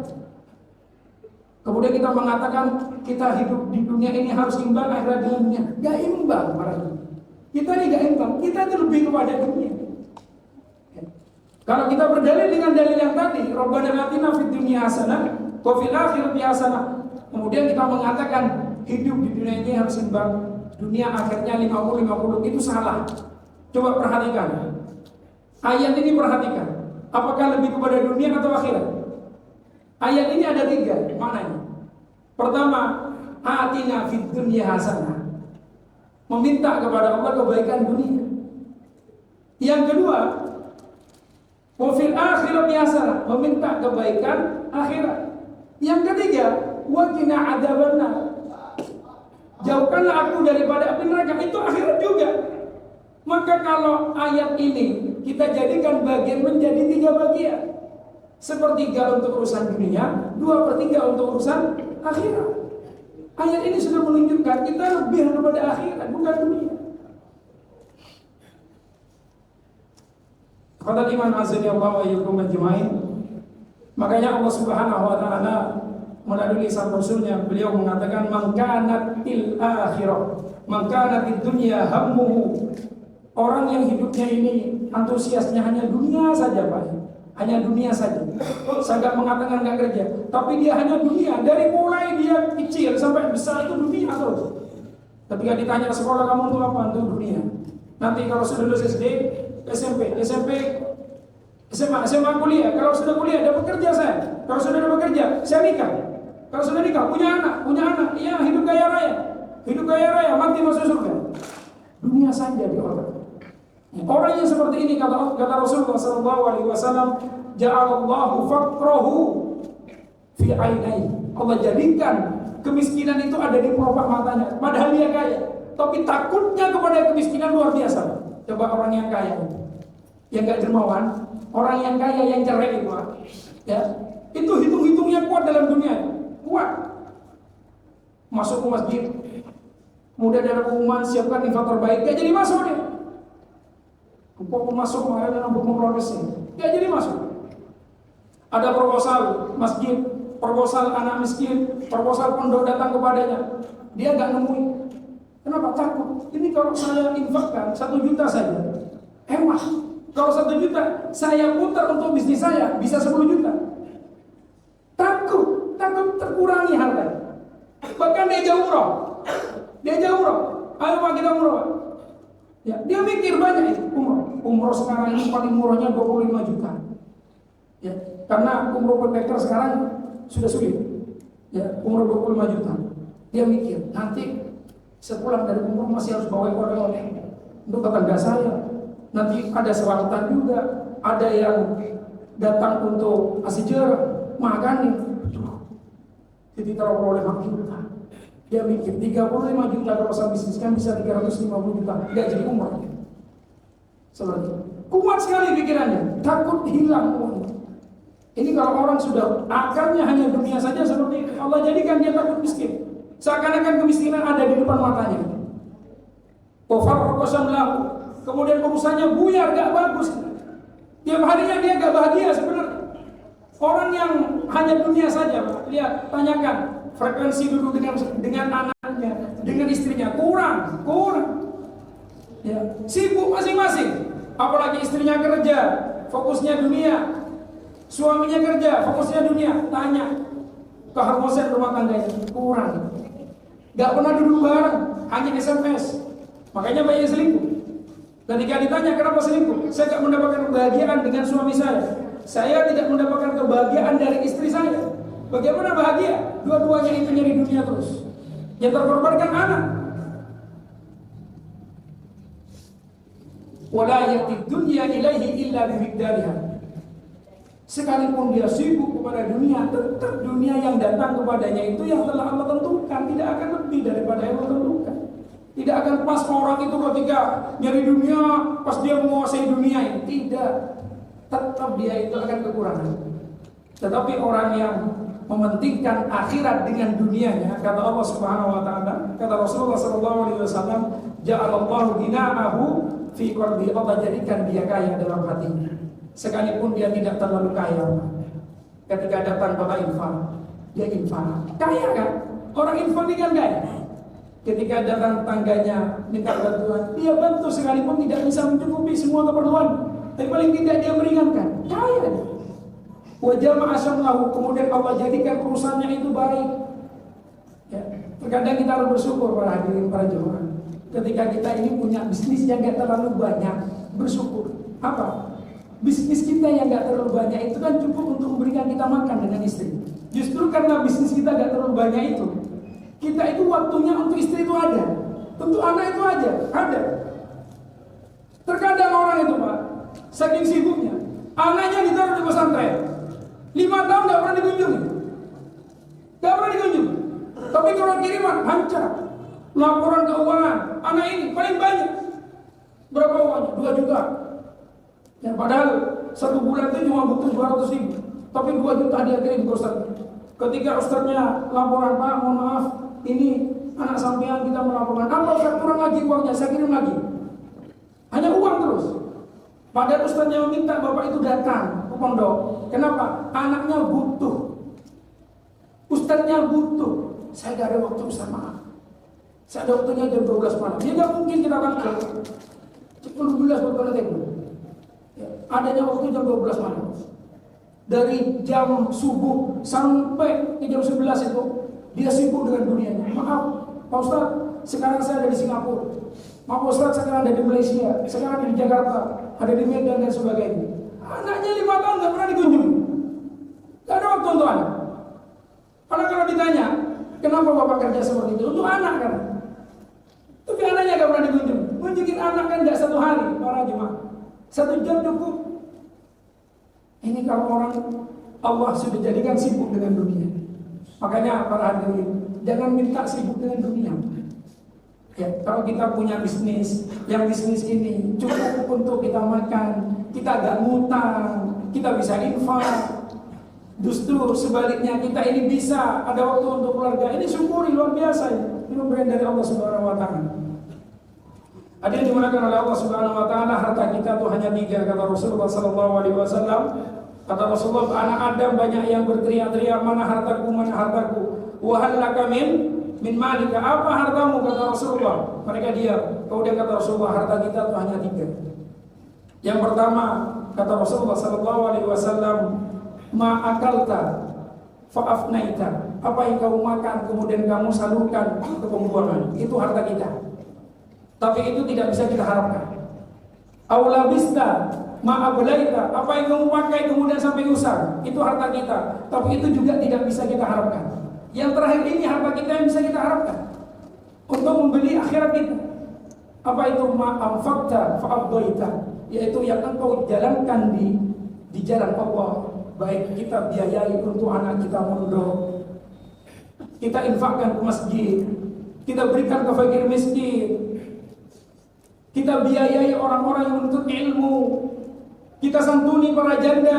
Kemudian kita mengatakan kita hidup di dunia ini harus imbang akhirat dengan dunia. Gak imbang, para kita ini gak imbang, kita itu lebih kepada dunia. Kalau kita berdalil dengan dalil yang tadi, Rabbana atina fid dunya hasanah wa fil akhirati hasanah. Kemudian kita mengatakan hidup di dunia ini harus imbang, dunia akhirnya 50-50, itu salah. Coba perhatikan. Ayat ini perhatikan. Apakah lebih kepada dunia atau akhirat? Ayat ini ada 3 maknanya. Pertama, atina fid dunya hasanah. Meminta kepada Allah kebaikan dunia. Yang kedua, wa fil akhirati hasanah, meminta kebaikan akhirat. Yang ketiga, wa qina adzabannar. Jauhkanlah aku daripada api neraka, itu akhirat juga. Maka kalau ayat ini kita jadikan bagian menjadi 3 bagian. 1/3 untuk urusan dunia, 2/3 untuk urusan akhirat. Ayat ini sudah menunjukkan kita lebih daripada akhirat, bukan dunia. Qala iman azza Allah wa iyyakum ajmain. Makanya Allah Subhanahu wa taala melalui lisan Rasulnya, beliau mengatakan man kanatil akhirah, man kanatid dunya hammuhu. Orang yang hidupnya ini antusiasnya hanya dunia saja, Pak. Hanya dunia saja. Saya nggak mengatakan nggak kerja, tapi dia hanya dunia. Dari mulai dia kecil sampai besar itu dunia terus. Ketika ditanya sekolah kamu itu apa? Itu dunia. Nanti kalau sudah lulus SD, SMP, SMA kuliah. Kalau sudah kuliah dapat kerja saya. Kalau sudah dapat kerja, saya nikah. Kalau sudah nikah, punya anak. Iya, hidup kaya raya, mati masuk surga. Dunia saja di orang. Orang yang seperti ini kata Rasulullah SAW, ja'alallahu faqrahu fi ainai. Allah jadikan kemiskinan itu ada di pelopak matanya, padahal dia kaya. Tapi takutnya kepada kemiskinan luar biasa. Coba orang yang kaya, yang gak dermawan, orang yang kaya yang cerai itu, ya, itu hitung-hitungnya kuat dalam dunia, kuat. Masuk ke masjid, kemudian ada pengumuman siapkan infak terbaik, gak jadi masuk dia. Kok masuk kemarin dalam buku progresnya, gak jadi masuk. Ada proposal masjid, proposal anak miskin, proposal pondok datang kepadanya, dia gak nemuin. Kenapa? Takut. Ini kalau saya infakkan 1 juta saja, hemat. Kalau 1 juta saya putar untuk bisnis saya bisa 10 juta. Takut terkurangi harga. Bahkan dia jauh umroh. Ayo Pak kita umroh Pak. Ya, dia mikir banyak itu umroh sekarang ini paling murahnya 25 juta. Ya, karena umroh backpacker sekarang sudah sulit. Ya, umroh 25 juta. Dia mikir nanti sepulang dari umroh masih harus bawa oleh-oleh untuk tetangga saya. Nanti ada selawatan juga, ada yang datang untuk asijar, makan. Jadi taruh oleh 5 juta. Dia mikir 35 juta kalau saya bisniskan bisa 350 juta. Gak jadi umroh. Seperti kuat sekali pikirannya, takut hilang uangnya. Ini kalau orang sudah akalnya hanya dunia saja seperti itu, Allah jadikan dia takut miskin. Seakan-akan kemiskinan ada di depan matanya. Kemudian urusannya buyar, gak bagus. Tiap harinya dia gak bahagia sebenarnya. Orang yang hanya dunia saja, lihat, tanyakan frekuensi dulu dengan anaknya, dengan istrinya, kurang. Ya, sibuk masing-masing. Apalagi istrinya kerja, fokusnya dunia. Suaminya kerja, fokusnya dunia. Tanya keharmonisan rumah tangganya, kurang. Gak pernah duduk bareng, hanya SMS. Makanya banyak selingkuh. Ketika ditanya kenapa selingkuh, saya gak mendapatkan kebahagiaan dengan suami saya. Saya tidak mendapatkan kebahagiaan dari istri saya. Bagaimana bahagia? Dua-duanya itu nyari dunia terus. Yang terkorbankan anak. Wala yatid dunya ilaihi illa bimiqdariha. Sekalipun dia sibuk kepada dunia, tetap dunia yang datang kepadanya itu yang telah Allah tentukan, tidak akan lebih daripada yang Allah tentukan. Tidak akan pas orang itu ketika nyari dunia, pas dia menguasai dunia ini, tidak. Tetap dia itu akan kekurangan. Tetapi orang yang mementingkan akhirat dengan dunianya, kata Allah Subhanahu wa taala, kata Rasulullah sallallahu alaihi wasallam, ja'alallahu ghinahu fi qalbi, Allah jadikan dia kaya dalam hatinya. Sekalipun dia tidak terlalu kaya. Ketika datang bapak infak, dia infak. Kaya kan? Orang infak ini kan kaya. Ketika datang tangganya minta bantuan, dia bantu sekalipun tidak bisa mencukupi semua keperluan. Tapi paling tidak dia meringankan. Kaya dia. Wa jama'a syamlahu, kemudian Allah jadikan perusahaannya itu baik. Ya, terkadang kita harus bersyukur para hadirin para jemaah. Ketika kita ini punya bisnis yang gak terlalu banyak, bersyukur. Apa? Bisnis kita yang gak terlalu banyak itu kan cukup untuk memberikan kita makan dengan istri. Justru karena bisnis kita gak terlalu banyak itu, kita itu waktunya untuk istri itu ada, untuk anak itu aja ada. Terkadang orang itu Pak, saking sibuknya, anaknya ditaruh di pesantren, 5 tahun gak pernah dikunjungi. Tapi kalau kiriman, hancur. Laporan keuangan, anak ini paling banyak. Berapa uangnya? 2 juta. Ya, padahal 1 bulan itu cuma butuh 200 ribu. Tapi 2 juta dia kirim ke Ustaz. Ketika Ustaznya laporan, Pak mohon maaf, ini anak sampean kita melaporkan. Apa Ustaz kurang lagi uangnya, saya kirim lagi. Hanya uang terus. Padahal Ustaznya meminta bapak itu datang ke pondok. Kenapa? Anaknya butuh. Ustaznya butuh. Saya gak ada waktu Ustaz, maaf. Saya ada waktunya jam 12 malam. Dia gak mungkin kita akan ke 12 bapak nanti. Adanya waktu jam 12 malam. Dari jam subuh sampai ke jam 11 itu dia sibuk dengan dunianya. Maaf Pak Ustaz, sekarang saya ada di Singapura. Maaf Ustaz, sekarang ada di Malaysia, sekarang ada di Jakarta, ada di Medan dan sebagainya. Anaknya 5 tahun gak pernah dikunjungi. Gak ada waktu untuk anak. Karena kalau ditanya kenapa bapak kerja seperti itu, untuk anak kan. Tapi anaknya gak pernah dikunjungi. Kunjungin anak kan gak 1 hari para jemaah. 1 jam cukup. Ini kalau orang Allah sudah jadikan sibuk dengan dunia. Makanya para hadirin, jangan minta sibuk dengan dunia. Ya, kalau kita punya bisnis, yang bisnis ini cukup untuk kita makan, kita agak ngutang, kita bisa infak. Justru sebaliknya kita ini bisa ada waktu untuk keluarga. Ini syukuri, luar biasa ya. Ini pemberian dari Allah Subhanahu wa taala. Ada yang dimulakan oleh Allah Subhanahu wa taala, harta kita tuh hanya 3 kata Rasulullah sallallahu alaihi wasallam. Kata Rasulullah, anak Adam banyak yang berteriak-teriak, mana hartaku, mana hartaku. Wa hal laka min malika, apa hartamu, kata Rasulullah. Mereka diam. Kemudian kata Rasulullah, harta kita tuh hanya 3. Yang pertama, kata Rasulullah sallallahu alaihi wasallam, ma akalta fa'afnaita, apa yang kamu makan kemudian kamu salurkan ke pembuangan, itu harta kita. Tapi itu tidak bisa kita harapkan. Aulabista ma'ablaita, apa yang kamu pakai kemudian sampai usang, itu harta kita. Tapi itu juga tidak bisa kita harapkan. Yang terakhir ini harta kita yang bisa kita harapkan untuk membeli akhirat kita. Apa itu ma'amfakta fa'abdaita, yaitu yang engkau jalankan di jalan Allah. Baik kita biayai untuk anak kita mondok, kita infakkan ke masjid, kita berikan ke fakir miskin, kita biayai orang-orang yang menuntut ilmu, kita santuni para janda,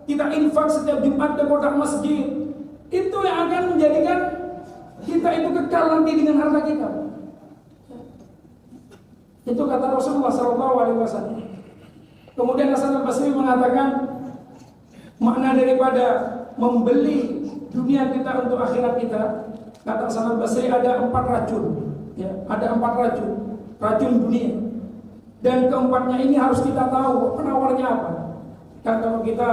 kita infak setiap Jumat ke kotak masjid. Itu yang akan menjadikan kita itu kekal nanti dengan harta kita. Itu kata Rasulullah SAW. Kemudian Hasan Al-Basri mengatakan, makna daripada membeli dunia kita untuk akhirat kita, kata Hasan Al-Basri, ada 4 racun. Ya, ada 4 racun dunia. Dan keempatnya ini harus kita tahu penawarnya apa. Kan kalau kita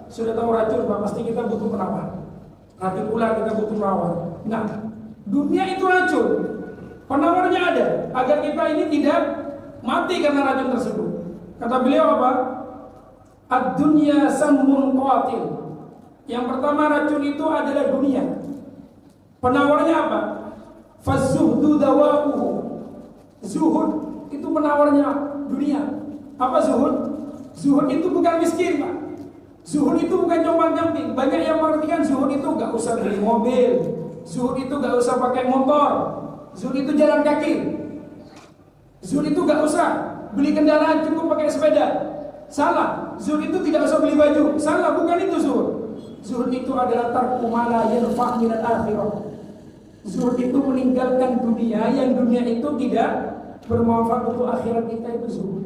sudah tahu racun, pasti kita butuh penawar. Racun ular kita butuh penawar. Nah, dunia itu racun. Penawarnya ada agar kita ini tidak mati karena racun tersebut. Kata beliau apa? Ad-dunya sammun qatil. Yang pertama racun itu adalah dunia. Penawarnya apa? Fazuhdu dawa'uhu. Zuhud itu penawarnya dunia. Apa zuhud? Zuhud itu bukan miskin, Pak. Zuhud itu bukan jombang-jambing. Banyak yang mengartikan zuhud itu gak usah beli mobil, zuhud itu gak usah pakai motor, zuhud itu jalan kaki, zuhud itu gak usah beli kendaraan, cukup pakai sepeda. Salah. Zuhud itu tidak usah beli baju. Salah, bukan itu zuhud. Zuhud itu adalah tarku ma la yanfa' minal akhirah. Zuhud itu meninggalkan dunia yang dunia itu tidak bermanfaat untuk akhirat kita, itu zuhud.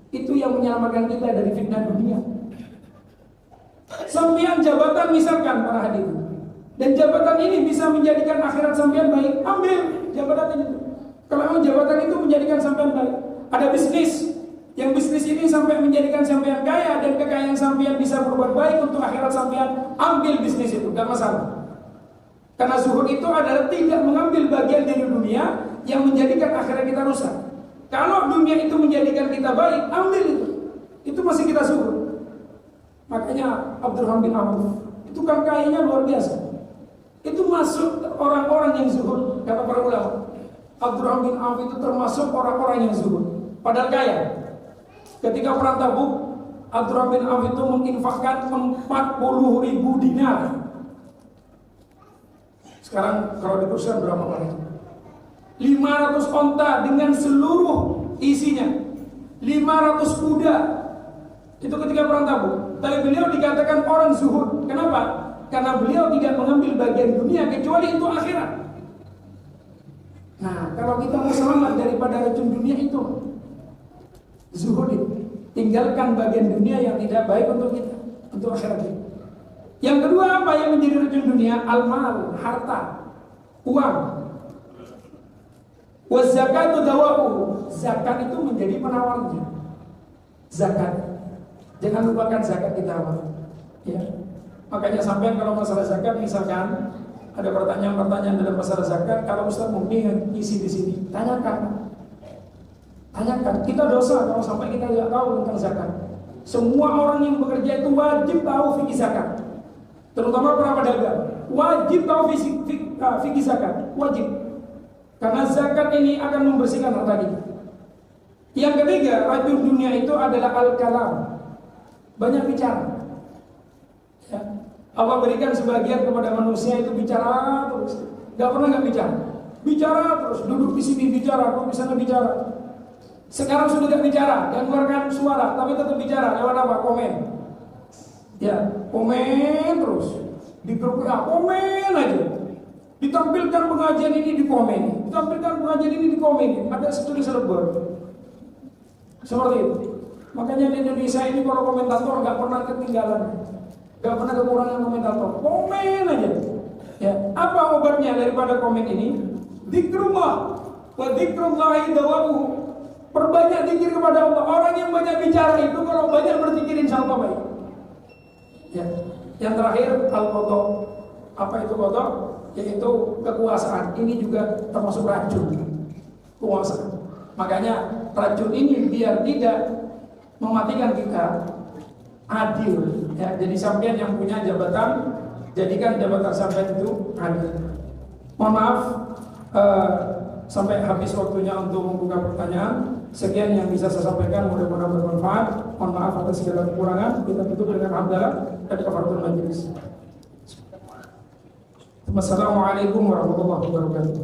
Itu yang menyelamatkan kita dari fitnah dunia. Sampean jabatan misalkan para hadirin, dan jabatan ini bisa menjadikan akhirat sampean baik, ambil jabatan itu. Kalau memang jabatan itu menjadikan sampean baik. Ada bisnis, yang bisnis ini sampai menjadikan sampean kaya, dan kekayaan sampean bisa berbuat baik untuk akhirat sampean, ambil bisnis itu, gak masalah. Karena zuhud itu adalah tidak mengambil bagian dari dunia yang menjadikan akhirat kita rusak. Kalau dunia itu menjadikan kita baik, ambil itu. Itu masih kita zuhud. Makanya Abdurrahman bin Auf itu kan kayanya luar biasa. Itu masuk orang-orang yang zuhud, kata para ulama. Abdurrahman bin Auf itu termasuk orang-orang yang zuhud, padahal kaya. Ketika perang Tabuk, Abdurrahman bin Auf itu menginfakkan 40.000 dinar. Sekarang kalau dikurskan berapa banyak? 500 onta dengan seluruh isinya, 500 kuda. Itu ketika perang Tabuk. Tapi beliau dikatakan orang zuhud. Kenapa? Karena beliau tidak mengambil bagian dunia kecuali itu akhirat. Nah, kalau kita mau selamat daripada racun dunia itu, zuhud itu. Tinggalkan bagian dunia yang tidak baik untuk kita, untuk akhirat kita. Yang kedua apa yang menjadi racun dunia? Al-mal, harta, uang. Wa zakatu dawa'u. Zakat itu menjadi penawarnya. Zakat. Jangan lupakan zakat kita, Pak. Ya. Makanya sampai kalau masalah zakat, misalkan ada pertanyaan-pertanyaan dalam masalah zakat, kalau Ustaz mungkin isi di sini, tanyakan. Kita dosa kalau sampai kita tidak tahu tentang zakat. Semua orang yang bekerja itu wajib tahu fikih zakat. Terutama para pedagang, wajib tahu fikih zakat, wajib. Karena zakat ini akan membersihkan harta kita. Yang ketiga, racun dunia itu adalah al-kalam. Banyak bicara. Ya. Allah berikan sebagian kepada manusia itu bicara terus, gak pernah gak bicara. bicara terus, duduk di sini bicara, kok bisa bicara. Sekarang sudah tidak bicara, dan mengeluarkan suara, tapi tetap bicara lewat apa? Komen. Ya, komen terus. Di grup WA, komen aja. Ditampilkan pengajian ini di komen, ditampilkan pengajian ini di komen. Ada studi server. Seperti itu. Makanya di Indonesia ini kalau komentator nggak pernah ketinggalan, nggak pernah kekurangan komentator. Komen aja. Ya, apa obatnya daripada komen ini? Zikrullah, wa dzikrullahi dawamu. Perbanyak zikir kepada Allah. Orang yang banyak bicara itu kalau banyak berzikir insya Allah baik. Ya. Yang terakhir al-qadha. Apa itu qadha? Yaitu kekuasaan. Ini juga termasuk racun. Kekuasaan. Makanya racun ini biar tidak mematikan kita, adil. Ya, jadi sampean yang punya jabatan, jadikan jabatan sampean itu adil. Mohon maaf sampai habis waktunya untuk membuka pertanyaan. Sekian yang bisa saya sampaikan, mudah-mudahan bermanfaat. Mohon maaf atas segala kekurangan. Kita tutup dengan hamdalah dan kafaratul majelis. Wassalamualaikum warahmatullahi wabarakatuh.